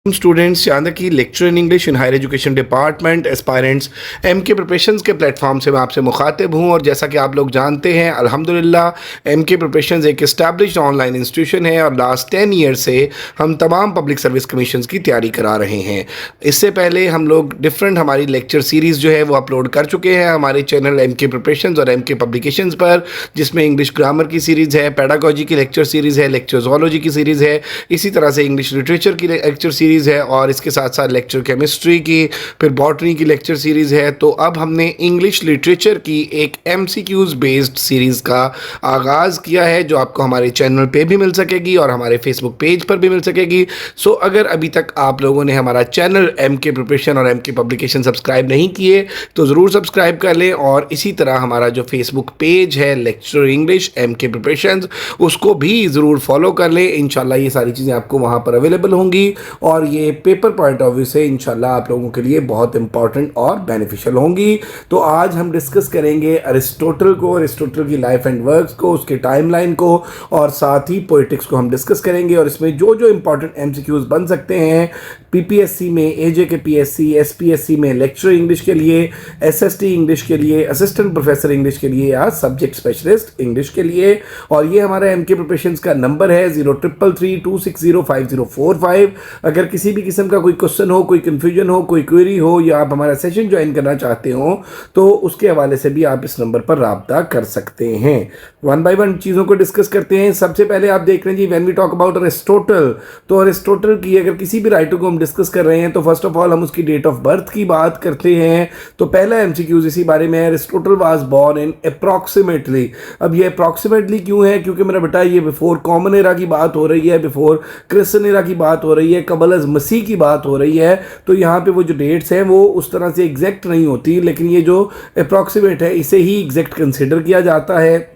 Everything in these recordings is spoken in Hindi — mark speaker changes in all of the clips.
Speaker 1: स्टूडेंट्स, यहाँ तक कि lecture in English in higher education department aspirants MK preparations के प्लेटफॉर्म से मैं आपसे मुखातिब हूँ। और जैसा कि आप लोग जानते हैं, अल्हम्दुलिल्लाह एमके प्रिपरेशंस एक इस्टेब्लिश्ड ऑनलाइन इंस्टीट्यूशन है और लास्ट 10 ईयर से हम तमाम पब्लिक सर्विस कमीशंस की तैयारी करा रहे हैं। इससे पहले हम लोग डिफरेंट हमारी लेक्चर सीरीज़ जो है वो अपलोड कर चुके हैं हमारे चैनल एमके प्रिपरेशंस और एमके पब्लिकेशंस पर, जिसमें इंग्लिश ग्रामर की सीरीज़ है, पेडागोजी की लेक्चर सीरीज़ है, लेक्चर ज़ूलॉजी की सीरीज़ है, इसी तरह से इंग्लिश लिटरेचर की लेक्चर सीरीज़ है और इसके साथ साथ लेक्चर केमिस्ट्री की, फिर बॉटनी की लेक्चर सीरीज़ है। तो अब हमने इंग्लिश लिटरेचर की एक एमसीक्यूज़ बेस्ड सीरीज़ का आगाज़ किया है, जो आपको हमारे चैनल पे भी मिल सकेगी और हमारे फेसबुक पेज पर भी मिल सकेगी। सो अगर अभी तक आप लोगों ने हमारा चैनल एमके प्रिपरेशन और एमके पब्लिकेशन सब्सक्राइब नहीं किए तो ज़रूर सब्सक्राइब कर लें। और इसी तरह हमारा जो फेसबुक पेज है लेक्चर इंग्लिश एमके प्रिपरेशन, उसको भी ज़रूर फॉलो कर लें। इंशाल्लाह ये सारी चीज़ें आपको वहाँ पर अवेलेबल होंगी और ये पेपर पॉइंट ऑफ व्यू से इंशाल्लाह आप लोगों के लिए बहुत इंपॉर्टेंट और बेनिफिशियल होंगी। तो आज हम डिस्कस करेंगे अरिस्टोटल को, अरिस्टोटल की लाइफ एंड वर्क्स को, उसके टाइमलाइन को और साथ ही पोइटिक्स को हम डिस्कस करेंगे। और इसमें जो जो इंपॉर्टेंट एमसीक्यूज बन सकते हैं पीपीएससी में, एजे के पीएससी, एसपीएससी में लेक्चर इंग्लिश के लिए, एसएसटी इंग्लिश के लिए, असिस्टेंट प्रोफेसर इंग्लिश के लिए या सब्जेक्ट स्पेशलिस्ट इंग्लिश के लिए। और ये हमारा एमके प्रिपरेशंस का नंबर है 0333260545। अगर किसी भी किस्म का कोई क्वेश्चन हो, कोई कन्फ्यूजन हो, कोई क्वेरी हो या आप हमारा सेशन ज्वाइन करना चाहते हो तो उसके हवाले से भी आप इस नंबर पर राब्ता कर सकते हैं। वन बाय वन चीज़ों को डिस्कस करते हैं। सबसे पहले आप देख रहे हैं जी, when we talk about Aristotle, तो अरिस्टोटल की अगर किसी भी राइटर को हम डिस्कस कर रहे हैं तो फर्स्ट ऑफ ऑल हम उसकी डेट ऑफ बर्थ की बात करते हैं। तो पहला एमसीक्यूज इसी बारे में है, Aristotle was born in approximately. अब ये अप्रॉक्सीमेटली क्यों है? क्योंकि मेरा बेटा ये बिफोर कॉमन एरा की बात हो रही है, बिफोर क्रिश्चियन एरा की बात हो रही है, कबल अज़ मसीह की बात हो रही है। तो यहाँ पे वो जो डेट्स हैं वो उस तरह से एग्जैक्ट नहीं होती, लेकिन ये जो अप्रॉक्सीमेट है इसे ही एग्जैक्ट कंसिडर किया जाता है।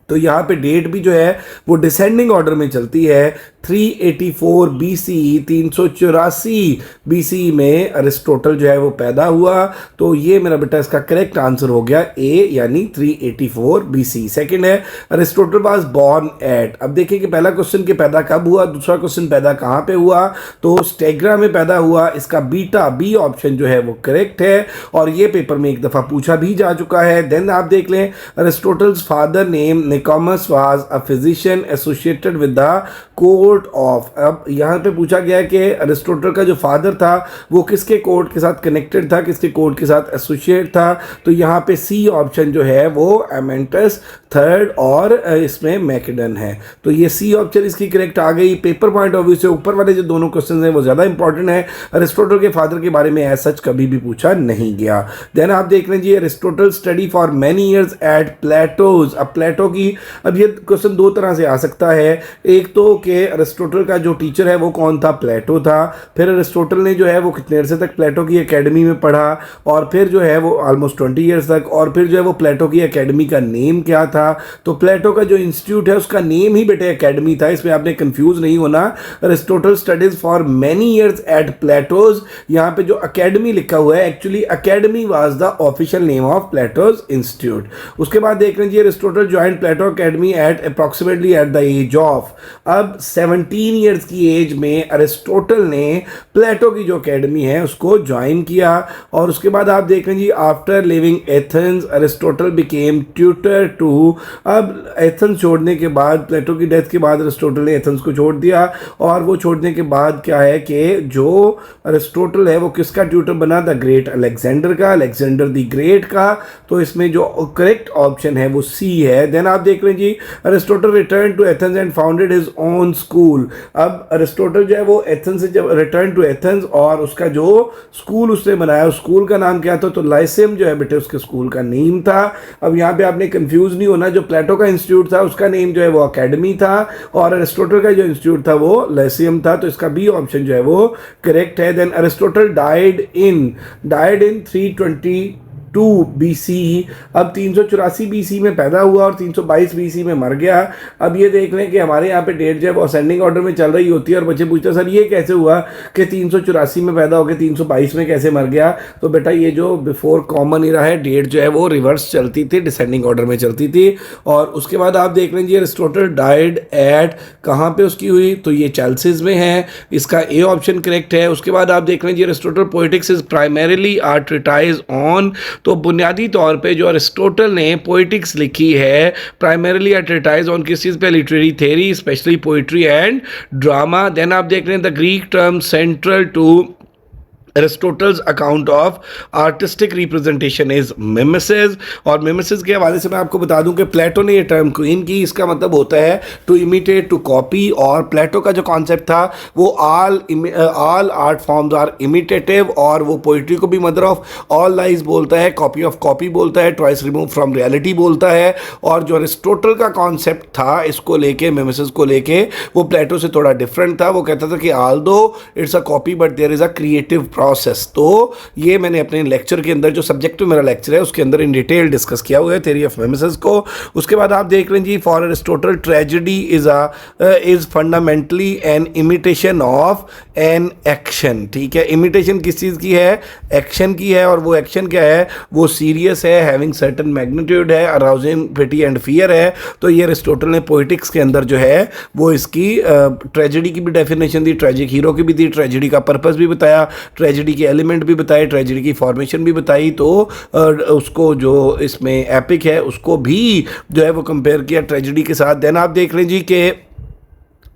Speaker 1: तो यहाँ पे डेट भी जो है वो डिसेंडिंग ऑर्डर में चलती है। 384 बीसी, 384 बीसी में अरिस्टोटल जो है वो पैदा हुआ। तो ये मेरा बेटा इसका करेक्ट आंसर हो गया ए, यानी 384 बीसी। सेकंड है, अरिस्टोटल वाज बोर्न एट। अब देखिए कि पहला क्वेश्चन के पैदा कब हुआ, दूसरा क्वेश्चन पैदा कहाँ पे हुआ, तो स्टेग्रा में पैदा हुआ। इसका बीटा बी ऑप्शन जो है वो करेक्ट है और ये पेपर में एक दफ़ा पूछा भी जा चुका है। देन आप देख लें, Aristotle's father name Nicomachus was a physician associated with the court of. अब यहाँ पे पूछा गया है कि अरिस्टोटल का जो फादर था वो किसके कोर्ट के साथ कनेक्टेड था, किसके कोर्ट के साथ एसोसिएट था। तो यहाँ पे सी ऑप्शन जो है वो एमेंटस थर्ड और इसमें मैकेडन है। तो ये सी ऑप्शन इसकी करेक्ट आ गई। पेपर पॉइंट ऑफ व्यू से ऊपर वाले जो दोनों क्वेश्चन हैं वो ज़्यादा इंपॉर्टेंट है। अरिस्टोटल के फादर के बारे में एज सच कभी भी पूछा नहीं गया। देन आप देख लें जी, Aristotle study for many years at Plato's. अब प्लेटो की, अब ये क्वेश्चन दो तरह से आ सकता है। एक तो कि अरिस्टोटल का जो टीचर है वो कौन था, प्लेटो था। फिर अरिस्टोटल ने जो है वो कितने अरसे तक प्लेटो की एकेडमी में पढ़ा और फिर जो है वो ऑलमोस्ट 20 ईयर्स तक। और फिर जो है वो प्लेटो की एकेडमी का नेम क्या था। तो प्लेटो का जो इंस्टीट्यूट है उसका नेम ही बेटे एकेडमी था, इसमें आपने कंफ्यूज नहीं होना। Aristotle studies for many years at Plato's, यहाँ पे जो अकेडमी लिखा हुआ है actually academy was the official name of Plato's institute. उसके बाद देख लीजिए, Aristotle join Plato academy at approximately at the age of. अब 17 ईयर्स की एज में अरिस्टोटल ने प्लेटो की जो एकेडमी है उसको ज्वाइन किया। और उसके बाद आप देख लीजिए, after living Athens Aristotle became tutor to. अब एथेंस छोड़ने के बाद, प्लेटो की डेथ के बाद अरिस्टोटल ने एथेंस को छोड़ दिया और वो छोड़ने के बाद क्या है कि जो अरिस्टोटल है वो किसका ट्यूटर बना, द ग्रेट अलेक्जेंडर का, अलेक्जेंडर द ग्रेट का। तो इसमें जो करेक्ट ऑप्शन है वो सी है। देन आप देख लीजिए, Aristotle return to Athens and founded his own school. अब अरिस्टोटल जो है वो एथेंस से जब रिटर्न टू एथेंस और उसका जो स्कूल उसने बनाया उस स्कूल का नाम क्या था, तो लाइसियम जो है बेटे उसके स्कूल का नेम था। अब यहाँ पे आपने कंफ्यूज नहीं होना, जो प्लेटो का इंस्टीट्यूट था उसका नेम जो है वो अकेडमी था और अरिस्टोटल का जो इंस्टीट्यूट था वो लाइसियम था। तो इसका बी ऑप्शन जो है वो करेक्ट है। Then Aristotle died in 322 BC, अब 384 BC में पैदा हुआ और 322 BC में मर गया। अब ये देख लें कि हमारे यहाँ पे डेट जो है वो असेंडिंग ऑर्डर में चल रही होती है और बच्चे पूछते हैं सर ये कैसे हुआ कि 384 में पैदा होकर 322 में कैसे मर गया। तो बेटा ये जो बिफोर कॉमन इरा है डेट जो है वो रिवर्स चलती थी, डिसेंडिंग ऑर्डर में चलती थी। और उसके बाद आप देख लीजिए अरिस्टोटल डाइड एट, कहाँ पे उसकी हुई, तो ये चेल्सिस में है, इसका ए ऑप्शन करेक्ट है। उसके बाद आप देख लीजिए Aristotle poetics is primarily are treatise on, तो बुनियादी तौर पे जो अरिस्टोटल ने पोएटिक्स लिखी है प्राइमरीली आर ट्रीटाइज ऑन किस चीज़ पे, literary theory especially poetry and drama. Then आप देख रहे हैं the Greek term central to Aristotle's account of artistic representation is mimesis. और मिमेसिस के हवाले से मैं आपको बता दूं कि प्लेटो ने ये टर्म क्वीन की, इसका मतलब होता है टू इमिटेट, टू कॉपी। और प्लेटो का जो कॉन्सेप्ट था वो all art forms are imitative, और वो पोइट्री को भी मदर ऑफ ऑल लाइज बोलता है, कॉपी ऑफ कॉपी बोलता है, ट्वाइस रिमूव फ्रॉम रियलिटी बोलता है। और जो अरिस्टोटल का कॉन्सेप्ट था इसको लेके, मिमेसिस को लेके, वो प्लेटो से थोड़ा डिफरेंट था। वो कहता था कि although it's a copy but there is a creative process. तो ये मैंने अपने लेक्चर के अंदर, जो सब्जेक्ट मेरा लेक्चर है उसके अंदर इन डिटेल डिस्कस किया हुआ है थ्योरी ऑफ मिमेसिस को। उसके बाद आप देख लें जी, for Aristotle tragedy is fundamentally an imitation of an action. ठीक है, इमिटेशन किस चीज़ की है, एक्शन की है। और वो एक्शन क्या है, वो सीरियस है, हैविंग सर्टेन मैग्नीट्यूड है, अराउजिंग पिटी एंड फियर है। तो ये अरिस्टोटल ने पोइटिक्स के अंदर जो है वो इसकी ट्रेजेडी की भी डेफिनेशन दी, ट्रेजिक हीरो की भी दी, ट्रेजेडी का पर्पस भी बताया, ट्रेजेडी के एलिमेंट भी बताए, ट्रेजेडी की फॉर्मेशन भी बताई। तो उसको जो इसमें एपिक है उसको भी जो है वो कंपेयर किया ट्रेजेडी के साथ। देन आप देख लीजिए कि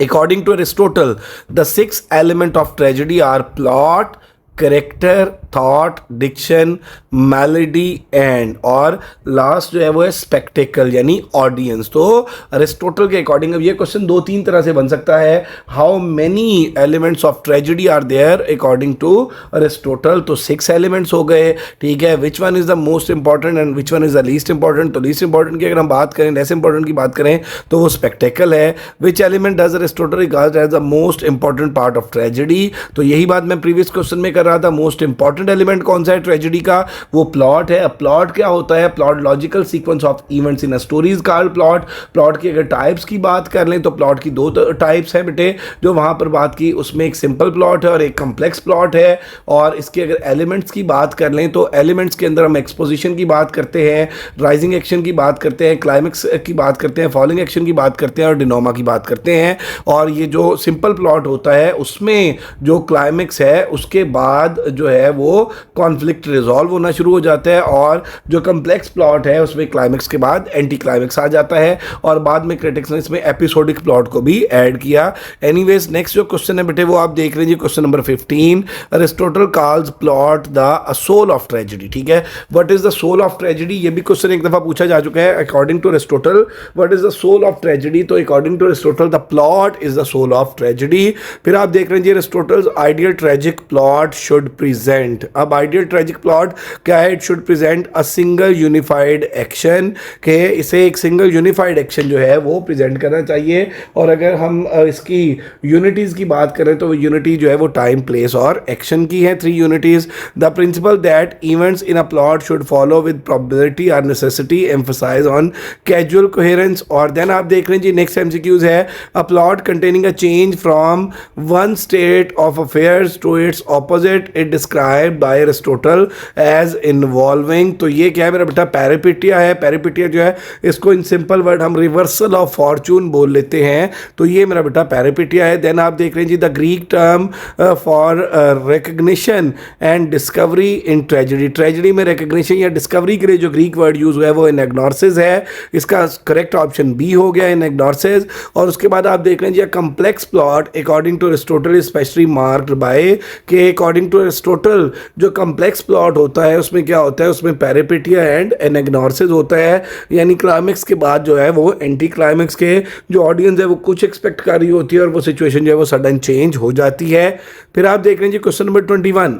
Speaker 1: according to Aristotle the 6 element of tragedy are plot, character, thought, diction, melody and, और लास्ट जो है वो है स्पेक्टेकल यानी ऑडियंस। तो अरिस्टोटल के अकॉर्डिंग अब ये क्वेश्चन 2-3 तरह से बन सकता है, how many elements of tragedy are there according to Aristotle. तो 6 एलिमेंट्स हो गए। ठीक है, which one is the most important and which one is the least important. तो लीस्ट इंपॉर्टेंट की अगर हम बात करें, लेस इंपॉर्टेंट की बात करें तो वो स्पेक्टेकल है। Which element does Aristotle regard as the most important part of tragedy. तो यही बात मैं प्रीवियस क्वेश्चन में कर रहा था, मोस्ट इंपॉर्टेंट एलिमेंट कौन सा है ट्रेजेडी का, वो प्लॉट है। प्लॉट क्या होता है, plot logical sequence of events in a story is called plot. Plot की अगर टाइप्स की बात कर लें तो प्लॉट की 2 टाइप्स है बेटे, जो वहां पर बात की, उसमें एक सिंपल प्लॉट है और एक कॉम्प्लेक्स प्लॉट है। और इसके अगर एलिमेंट्स की बात कर लें तो एलिमेंट्स के अंदर हम एक्सपोजिशन की बात करते हैं, राइजिंग एक्शन की बात करते हैं, क्लाइमेक्स की बात करते हैं, फॉलिंग एक्शन की बात करते हैं और डिनोमा की बात करते हैं। और ये जो सिंपल प्लॉट होता है उसमें जो क्लाइमेक्स है उसके बाद जो है वो कॉन्फ्लिक्ट रिजॉल्व होना शुरू हो जाता है, और जो कम्प्लेक्स प्लॉट है उसमें क्लाइमेक्स के बाद एंटी क्लाइमेक्स आ जाता है। और बाद में क्रिटिक्स ने इसमें एपिसोडिक प्लॉट को भी ऐड किया। एनीवेज नेक्स्ट जो क्वेश्चन है बेटे वो आप देख लीजिए, question number 15, Aristotle calls plot the soul of tragedy. ठीक है, what is the soul of tragedy, ये भी क्वेश्चन एक दफा पूछा जा चुका है। According to Aristotle what is the soul of tragedy, तो according to Aristotle the plot is the soul of tragedy. फिर आप देख लीजिए Aristotle's ideal tragic plot should present. अब आइडियल ट्रेजिक प्लॉट क्या है, it should present a single unified action, के इसे एक सिंगल यूनिफाइड एक्शन जो है वो प्रेजेंट करना चाहिए। और अगर हम इसकी यूनिटीज़ की बात करें तो यूनिटी जो है वो टाइम, प्लेस और एक्शन की है, 3 unities. The principle that events in a plot should follow with probability और necessity, emphasize on casual coherence. और देन आप देख रहे हैं जी नेक्स्ट एमसीक्यूज है, a plot containing a change from one state of affairs to its opposite it described by Aristotle as involving. तो ये क्या है मेरा बेटा, पैरिपिटिया है। पैरिपिटिया जो है इसको इन सिंपल वर्ड हम रिवर्सल ऑफ फॉर्चून बोल लेते हैं। तो ये मेरा बेटा पैरिपिटिया है। देन आप देख रहे हैं जी the Greek term for recognition and discovery in tragedy. Tragedy में रिकग्निशन या डिस्कवरी के लिए जो ग्रीक वर्ड यूज हुआ है वो एनाग्नोसिस है। इसका करेक्ट ऑप्शन बी हो गया, एनाग्नोसिस। और उसके बाद आप देख रहे हैं जी complex plot according to Aristotle especially marked by के, अकॉर्डिंग टू अरिस्टोटल जो कम्प्लेक्स प्लॉट होता है उसमें क्या होता है, उसमें पैरिपिटिया एंड एनाग्नोसिस होता है। यानी क्लाइमेक्स के बाद जो है वो एंटी क्लाइमेक्स के जो ऑडियंस है वो कुछ एक्सपेक्ट कर रही होती है और वो सिचुएशन जो है वो सडन चेंज हो जाती है। फिर आप देख रहे हैं जी question number 21,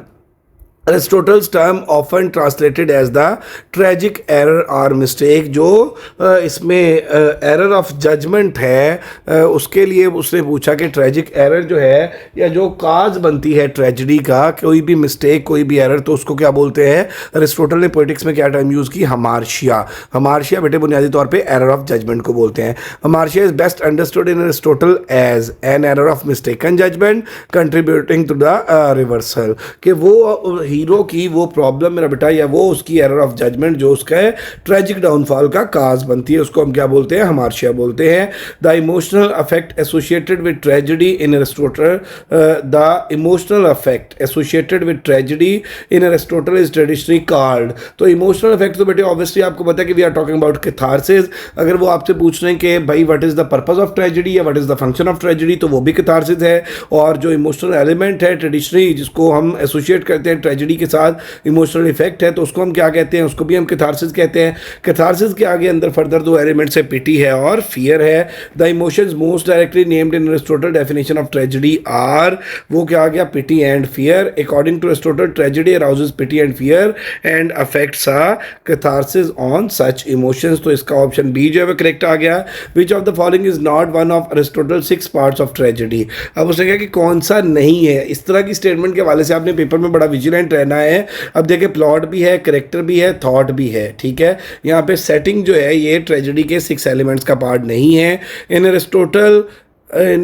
Speaker 1: Aristotle's term often translated as the tragic error or mistake, जो इसमें एरर ऑफ जजमेंट है, उसके लिए उसने पूछा कि ट्रेजिक एरर जो है या जो काज बनती है ट्रेजिडी का, कोई भी मिस्टेक कोई भी एरर, तो उसको क्या बोलते हैं? अरिस्टोटल ने पोइटिक्स में क्या टर्म यूज़ की? हमार्शिया। हमार्शिया बेटे बुनियादी तौर पे एरर ऑफ जजमेंट को बोलते हैं। Hamartia is best understood in Aristotle as an error of mistaken judgment contributing to the reversal, कि वो हीरो की वो प्रॉब्लम मेरा बेटा या वो उसकी एरर ऑफ जजमेंट जो उसका है ट्रेजिक डाउनफॉल का काज बनती है, उसको हम क्या बोलते हैं? हमार्शिया बोलते हैं। The emotional affect associated with tragedy in Aristotle, the emotional affect associated with tragedy in Aristotle is traditionally called. तो इमोशनल अफेक्ट तो बेटे ऑब्वियसली आपको पता है कि we are talking about catharsis. अगर वो आपसे पूछ रहे हैं कि भाई what is the purpose of tragedy या what is the function of tragedy, तो वो भी कैथारसिस है। और जो इमोशनल एलिमेंट है ट्रेडिशनली जिसको हम एसोसिएट करते हैं ट्रेजिडी के साथ, इमोशनल इफेक्ट है, तो उसको हम क्या कहते हैं? उसको भी हम कैथारसिस कहते हैं। कैथारसिस के आगे अंदर फर्दर दो एलिमेंट्स है, पिटी है और फियर है। The emotions most directly named in Aristotle definition of tragedy are, वो क्या आ गया? Pity and fear. According to Aristotle tragedy arouses pity and fear and affects a catharsis on such emotions. तो इसका ऑप्शन बी जो है वो करेक्ट आ गया। Which of the following is not one of Aristotle 6 parts of tragedy. अब उसने कहा कि कौन सा नहीं है। इस तरह की स्टेटमेंट के हवाले से आपने पेपर में बड़ा विजिलेंट रहना है। अब देखिए प्लॉट भी है, करेक्टर भी है, थॉट भी है, ठीक है। यहाँ पे सेटिंग जो है ये ट्रेजेडी के 6 एलिमेंट्स का पार्ट नहीं है। इन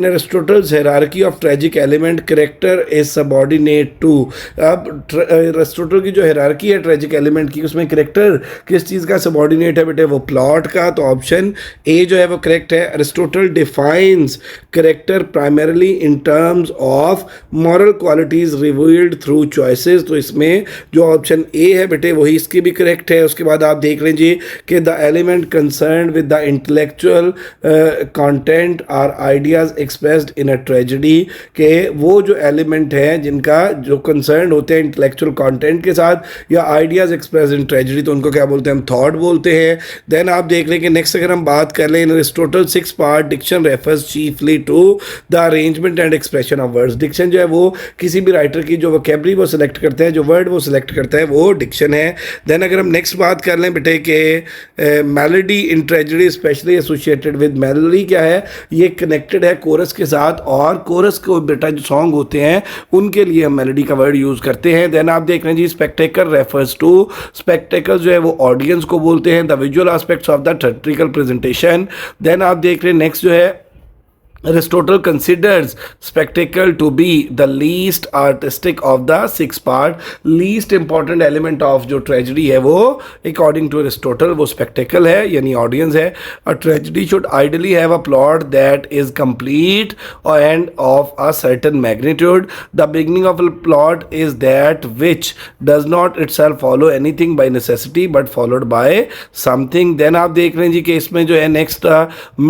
Speaker 1: Aristotle's hierarchy of tragic element, character is subordinate to। अब अरिस्टोटल की जो हायरार्की है ट्रेजिक एलिमेंट की, उसमें करेक्टर किस चीज़ का सबॉर्डिनेट है बेटे? वो प्लॉट का। तो ऑप्शन ए जो है वो करेक्ट है। Aristotle defines character primarily in terms of moral qualities revealed through choices. तो इसमें जो ऑप्शन ए है बेटे वही इसकी भी करेक्ट है। उसके बाद आप देख लीजिए कि the element concern with the intellectual content or idea expressed in a tragedy, के वो जो एलिमेंट है जिनका जो कंसर्न होते हैं इंटेलेक्चुअल कंटेंट के साथ या आइडियाज एक्सप्रेस्ड इन ट्रेजेडी, तो उनको क्या बोलते हैं? हम थॉट बोलते हैं। देन आप देख लें कि नेक्स्ट अगर हम बात कर लें, in Aristotle 6 part diction refers chiefly to the arrangement and expression of words. Diction जो है वो किसी भी राइटर की जो वोकैबुलरी वो सिलेक्ट करते हैं, जो वर्ड वो सिलेक्ट करता है, वो डिक्शन है। देन अगर हम नेक्स्ट बात कर लें बेटे के melody in tragedy specially associated with melody क्या है? ये कनेक्टेड है कोरस के साथ, और कोरस को बेटा जो सॉन्ग होते हैं उनके लिए हम मेलोडी का वर्ड यूज करते हैं। देन आप देख रहे हैं जी स्पेक्टेकल रेफर्स टू, स्पेक्टेकल जो है वो ऑडियंस को बोलते हैं, the visual aspects of the theatrical presentation. Then आप देख रहे हैं नेक्स्ट जो है Aristotle considers spectacle to be the least artistic of the 6 part, least important element of जो tragedy है वो according to Aristotle वो spectacle है यानी audience है। A tragedy should ideally have a plot that is complete and of a certain magnitude. The beginning of a plot is that which does not itself follow anything by necessity but followed by something. Then आप देख रहे हैं जी कि इसमें जो है next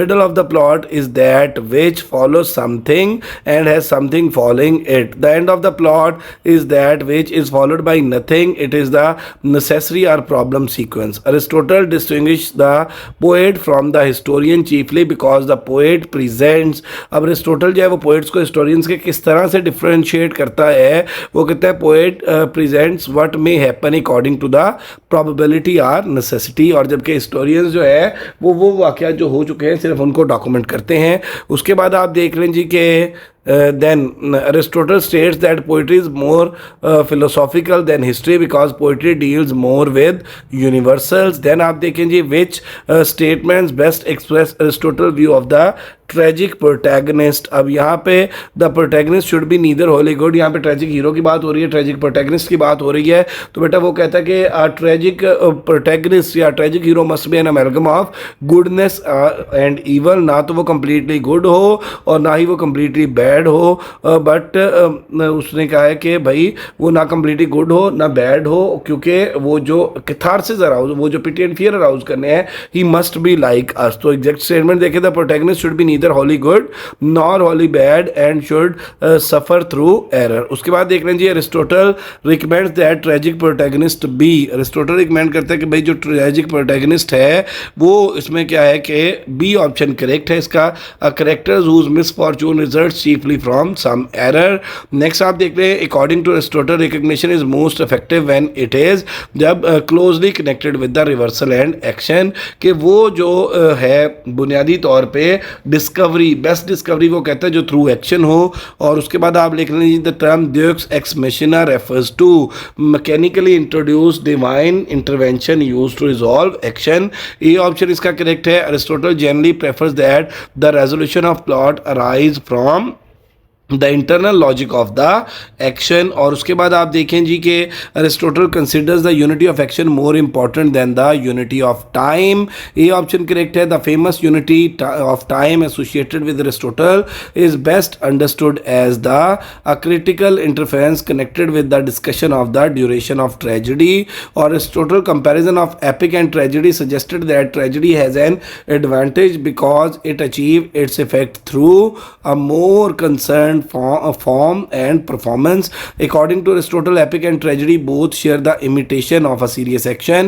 Speaker 1: middle of the plot is that which follows something and has something following it. The end of the plot is that which is followed by nothing. It is the necessary or problem sequence. Aristotle distinguished the poet from the historian chiefly because the poet presents। अब Aristotle जो है वो poets को historians के किस तरह से differentiate करता है? वो कहता है poet presents what may happen according to the probability or necessity, और जबकि historians जो है वो वाक़या जो हो चुके हैं सिर्फ उनको डॉक्यूमेंट करते हैं। उसके बाद आप देख लें जी कि then Aristotle states that poetry is more philosophical than history because poetry deals more with universals. Then आप देखें जी which statements best express Aristotle view of the tragic protagonist. अब यहाँ पे the protagonist should be neither Holi good, यहाँ पे ट्रेजिक हीरो की बात हो रही है, ट्रेजिक प्रोटैगनिस्ट की बात हो रही है, तो बेटा वो कहता है कि ट्रेजिक प्रोटैगनिस्ट या tragic hero must be an amalgam of goodness and evil. ना तो वो कम्प्लीटली गुड हो और ना ही वो कम्प्लीटली बैड हो, बट उसने कहा है कि भाई वो ना कम्प्लीटली गुड हो ना बैड हो, क्योंकि वो जो कैथारसिस अराउज, वो जो पिटी एंड फियर अराउज करने हैं, he must be like us. तो एग्जैक्ट स्टेटमेंट देखे the protagonist should be neither wholly good nor wholly bad and should suffer through error। उसके बाद देख लें जी Aristotle recommends that tragic protagonist be, Aristotle recommend करता है कि भाई जो ट्रेजिक प्रोटैगनिस्ट है वो इसमें क्या है कि बी ऑप्शन करेक्ट है इसका। Characters whose misfortune results chiefly deeply from some error. Next आप देख रहे हैं according to Aristotle recognition is most effective when it is जब closely connected with the reversal and action कि वो जो है बुनियादी तौर पे डिस्कवरी बेस्ट डिस्कवरी वो कहता है जो थ्रू एक्शन हो। और उसके बाद आप लिख लीजिए the term deus ex machina refers to mechanically introduce divine intervention use to resolve action. ये ऑप्शन इसका करेक्ट है। Aristotle generally prefers that the resolution of plot arise from the internal logic of the action. और उसके बाद आप देखें जी कि Aristotle considers the unity of action more important than the unity of time. ये ऑप्शन करेक्ट है। The famous unity of time associated with Aristotle is best understood as the a critical interference connected with the discussion of the duration of tragedy. और Aristotle comparison of epic and tragedy suggested that tragedy has an advantage because it achieve its effect through a more concern form and performance. According to Aristotle, epic and tragedy both share the imitation of a serious action,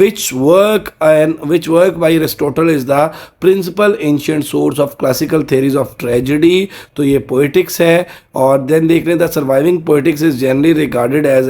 Speaker 1: which work by Aristotle is the principal ancient source of classical theories of tragedy. तो ये poetics है। और then देख रहे हैं the surviving poetics is generally regarded as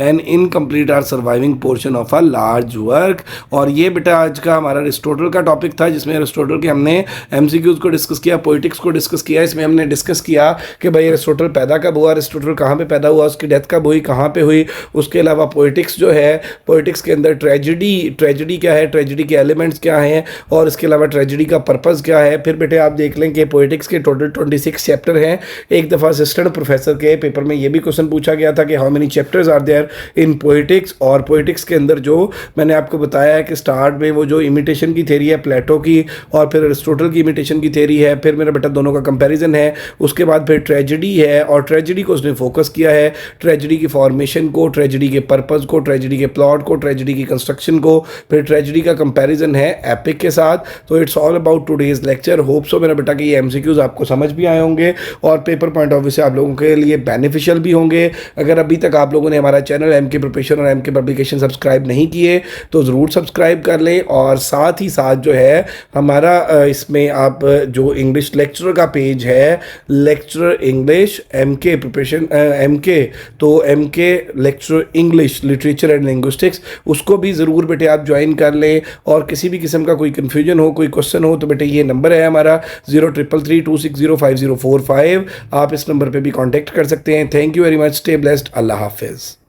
Speaker 1: an incomplete or surviving portion of a large work। और ये बेटा आज का हमारा अरिस्टोटल का टॉपिक था जिसमें अरिस्टोटल के हमने MCQs को डिस्कस किया, पोइटिक्स को डिस्कस किया। इसमें हमने डिस्कस किया कि भाई अरिस्टोटल पैदा कब हुआ, अरिस्टोटल कहाँ पे पैदा हुआ, उसकी डेथ कब हुई, कहाँ पे हुई। उसके अलावा पोइटिक्स जो है, पोइटिक्स के अंदर ट्रेजेडी क्या है, ट्रेजेडी के एलिमेंट्स क्या हैं, और इसके अलावा ट्रेजेडी का पर्पस क्या है। फिर बेटे आप देख लें कि पोइटिक्स के टोटल 26 चैप्टर हैं। एक दफ़ा असिस्टेंट प्रोफेसर के पेपर में ये भी क्वेश्चन पूछा गया था कि how many chapters are there in Poetics. और पोइटिक्स के अंदर जो मैंने आपको बताया है कि स्टार्ट में वो जो इमिटेशन की थ्योरी है प्लेटो की, और फिर अरिस्टोटल की इमिटेशन की थ्योरी है, फिर मेरा बेटा दोनों का कंपैरिजन है। उसके बाद फिर ट्रेजेडी है, और ट्रेजेडी को उसने फोकस किया है, ट्रेजेडी की फॉर्मेशन को, ट्रेजेडी के पर्पस को, ट्रेजेडी के प्लॉट को, ट्रेजेडी की कंस्ट्रक्शन को, फिर ट्रेजेडी का कंपैरिजन है एपिक के साथ। तो it's all about today's lecture. Hope so मेरा बेटा कि ये एमसीक्यूज आपको समझ भी आए होंगे और पेपर पॉइंट ऑफ व्यू से आप लोगों के लिए बेनिफिशियल भी होंगे। अगर अभी तक आप लोगों ने हमारा चैनल एमके प्रिपरेशन और एमके पब्लिकेशन सब्सक्राइब नहीं किए तो ज़रूर सब्सक्राइब कर लें। और साथ ही साथ जो है हमारा इसमें आप जो इंग्लिश लेक्चरर का पेज है, lecturer English MK preparation MK, तो MK lecturer English literature and linguistics, उसको भी ज़रूर बेटे आप ज्वाइन कर लें। और किसी भी किस्म का कोई कन्फ्यूजन हो, कोई क्वेश्चन हो, तो बेटे ये नंबर है हमारा 0333260545। आप इस नंबर पे भी कांटेक्ट कर सकते हैं। Thank you very much. Stay blessed. अल्लाह हाफिज़।